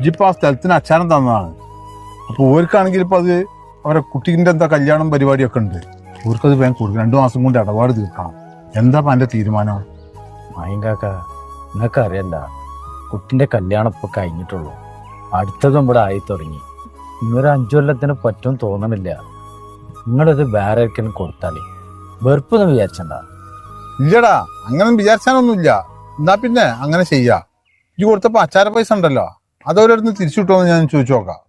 ഇജിപ്പോൾ ആ സ്ഥലത്തിന് അച്ചാരം തന്നതാണ്. അപ്പോൾ ഓർക്കാണെങ്കിൽ ഇപ്പോൾ അത് അവരെ കുട്ടീൻ്റെ എന്താ കല്യാണം പരിപാടിയൊക്കെ ഉണ്ട്. ഓർക്കത് വേഗം കൊടുക്കണം. 2 മാസം കൊണ്ട് ഇടപാട് തീർക്കണം. എന്താ അപ്പം എൻ്റെ തീരുമാനം? മായിങ്കാക്ക, നിങ്ങൾക്ക് അറിയണ്ട, കുട്ടിൻ്റെ കല്യാണം ഇപ്പോൾ കഴിഞ്ഞിട്ടുള്ളൂ. അടുത്തതും ഇവിടെ ആയി തുടങ്ങി. ഇന്നൊരു 5 കൊല്ലത്തിന് പറ്റും തോന്നണില്ല. നിങ്ങളത് വേറെ ആർക്കെങ്കിലും കൊടുത്താലേ വെറുപ്പൊന്നും വിചാരിച്ചണ്ട. ഇല്ലടാ, അങ്ങനെ വിചാരിച്ചാനൊന്നുമില്ല. എന്നാ പിന്നെ അങ്ങനെ ചെയ്യാം. ഈ കൊടുത്തപ്പോൾ അച്ചാര പൈസ ഉണ്ടല്ലോ, അതവരടുത്ത് തിരിച്ചു കിട്ടുമെന്ന് ഞാൻ ചോദിച്ചു നോക്കാം.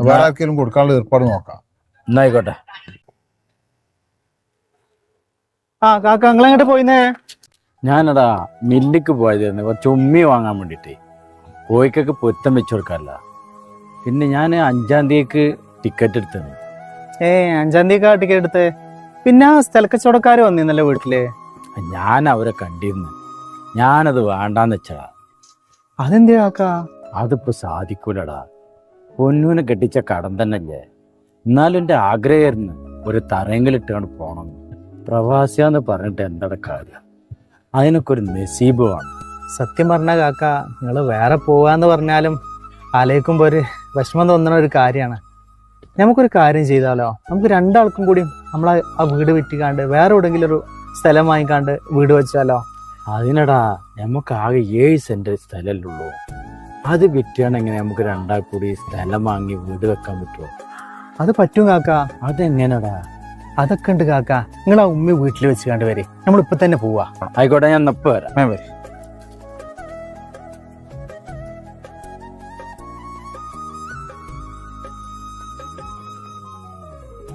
വേറെ ആർക്കെങ്കിലും കൊടുക്കാനുള്ള ഏർപ്പാട് നോക്കാം. എന്നായിക്കോട്ടെ. കാക്ക നിങ്ങളെങ്ങോട്ട് പോയിന്നേ? ഞാനടാ മില്ലിക്ക് പോയതായിരുന്നു, കുറച്ച് ഉമ്മി വാങ്ങാൻ വേണ്ടിയിട്ട്. കോഴിക്കൊക്കെ പൊരുത്തം വെച്ചു കൊടുക്കാറില്ല. പിന്നെ ഞാൻ 5-ാം തീയതിക്ക് ടിക്കറ്റ് എടുത്തത്. 5-ാം തീയതി ടിക്കറ്റ് എടുത്ത്? പിന്നെ ആ സ്ഥലക്കച്ചവടക്കാർ വന്നിരുന്നല്ലോ വീട്ടില്. ഞാൻ അവരെ കണ്ടിരുന്നു. ഞാനത് വേണ്ടാന്ന് വെച്ചടാ. അതെന്താ കാക്ക? അതിപ്പോ സാധിക്കൂലടാ. പൊന്നൂനെ കെട്ടിച്ച കടം തന്നെയല്ലേ. എന്നാലും എൻ്റെ ആഗ്രഹമായിരുന്നു ഒരു തറയെങ്കിലിട്ടാണ് പോണം. പ്രവാസിയാന്ന് പറഞ്ഞിട്ട് എന്താണ് കാര്യം? അതിനൊക്കെ ഒരു നസീബ് വേണം. സത്യം പറഞ്ഞ കാക്ക, നിങ്ങൾ വേറെ പോവാന്ന് പറഞ്ഞാലും ആലോചിക്കുമ്പോൾ ഒരു വിഷമം തോന്നുന്ന ഒരു കാര്യമാണ്. നമുക്കൊരു കാര്യം ചെയ്താലോ? നമുക്ക് 2 ആൾക്കും കൂടി നമ്മളെ ആ വീട് വിറ്റിക്കാണ്ട് വേറെ എവിടെയെങ്കിലും ഒരു സ്ഥലം വാങ്ങിക്കാണ്ട് വീട് വെച്ചാലോ? അതിനടാ നമുക്ക് ആകെ 7 സെന്റ് സ്ഥലമല്ലേ ഉള്ളൂ. അത് വിറ്റാണെങ്കിൽ നമുക്ക് 2 ആൾ കൂടി സ്ഥലം വാങ്ങി വീട് വെക്കാൻ പറ്റുമോ? അത് പറ്റും കാക്ക. അതെങ്ങനെടാ? അതൊക്കെ ഉണ്ട് കാക്ക. നിങ്ങൾ ആ ഉമ്മി വീട്ടിൽ വെച്ച് കണ്ട് വരെ, നമ്മളിപ്പോ തന്നെ പോവാ. ആയിക്കോട്ടെ, ഞാൻ ഇപ്പൊ വരാം. വരെ.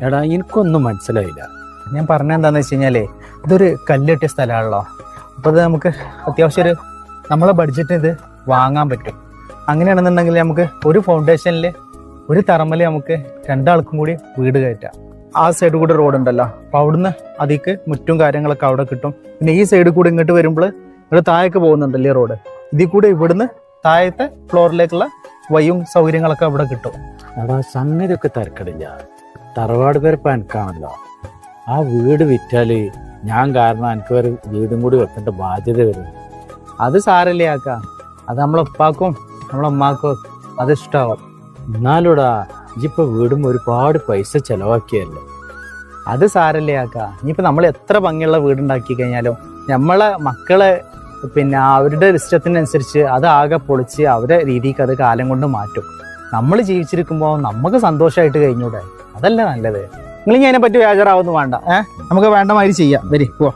എടാ എനിക്കൊന്നും മനസ്സിലായില്ല. ഞാൻ പറഞ്ഞ എന്താന്ന് വെച്ച് കഴിഞ്ഞാലേ, ഇതൊരു കല്ലിട്ടിയ സ്ഥലമാണല്ലോ. അപ്പോൾ അത് നമുക്ക് അത്യാവശ്യം നമ്മളെ ബഡ്ജറ്റിന് ഇത് വാങ്ങാൻ പറ്റും. അങ്ങനെയാണെന്നുണ്ടെങ്കിൽ നമുക്ക് ഒരു ഫൗണ്ടേഷനിൽ ഒരു തറമല് നമുക്ക് 2 ആൾക്കും കൂടി വീട് കയറ്റാം. ആ സൈഡ് കൂടെ റോഡ് ഉണ്ടല്ലോ, അപ്പോൾ അവിടുന്ന് അതിക്ക് മുറ്റും കാര്യങ്ങളൊക്കെ അവിടെ കിട്ടും. പിന്നെ ഈ സൈഡിൽ കൂടെ ഇങ്ങോട്ട് വരുമ്പോൾ ഇവിടെ താഴേക്ക് പോകുന്നുണ്ടല്ലേ റോഡ്, ഇതിൽ കൂടെ ഇവിടുന്ന് താഴത്തെ ഫ്ലോറിലേക്കുള്ള വഴിയും സൗകര്യങ്ങളൊക്കെ അവിടെ കിട്ടും. എടാ സംഗതിയൊക്കെ തിരക്കടില്ല. തറവാട് പേരപ്പം എനിക്കാണല്ലോ. ആ വീട് വിറ്റാല് ഞാൻ കാരണം എനിക്ക് ഒരു വീടും കൂടി വെക്കേണ്ട ബാധ്യത വരും. അത് സാരല്ലേ ആക്ക, അത് നമ്മളെ ഉപ്പാക്കും നമ്മളെ ഉമ്മാക്കും അത് ഇഷ്ടാവും. എന്നാലൂടാ ഇപ്പൊ വീടും ഒരുപാട് പൈസ ചെലവാക്കിയല്ലേ. അത് സാരല്ലേ ആക്ക. ഇനിയിപ്പോൾ നമ്മൾ എത്ര ഭംഗിയുള്ള വീടുണ്ടാക്കി കഴിഞ്ഞാലും നമ്മളെ മക്കളെ പിന്നെ അവരുടെ ഇഷ്ടത്തിനനുസരിച്ച് അത് ആകെ പൊളിച്ച് അവരുടെ രീതിക്ക് അത് കാലം കൊണ്ട് മാറ്റും. നമ്മൾ ജീവിച്ചിരിക്കുമ്പോൾ നമുക്ക് സന്തോഷമായിട്ട് കഴിഞ്ഞൂടെ? അതല്ലേ നല്ലത്. നിങ്ങൾ ഇനി അതിനെ പറ്റി വേജാറാവൊന്നും വേണ്ട. നമുക്ക് വേണ്ട മാതിരി ചെയ്യാം. വരി പോവാ.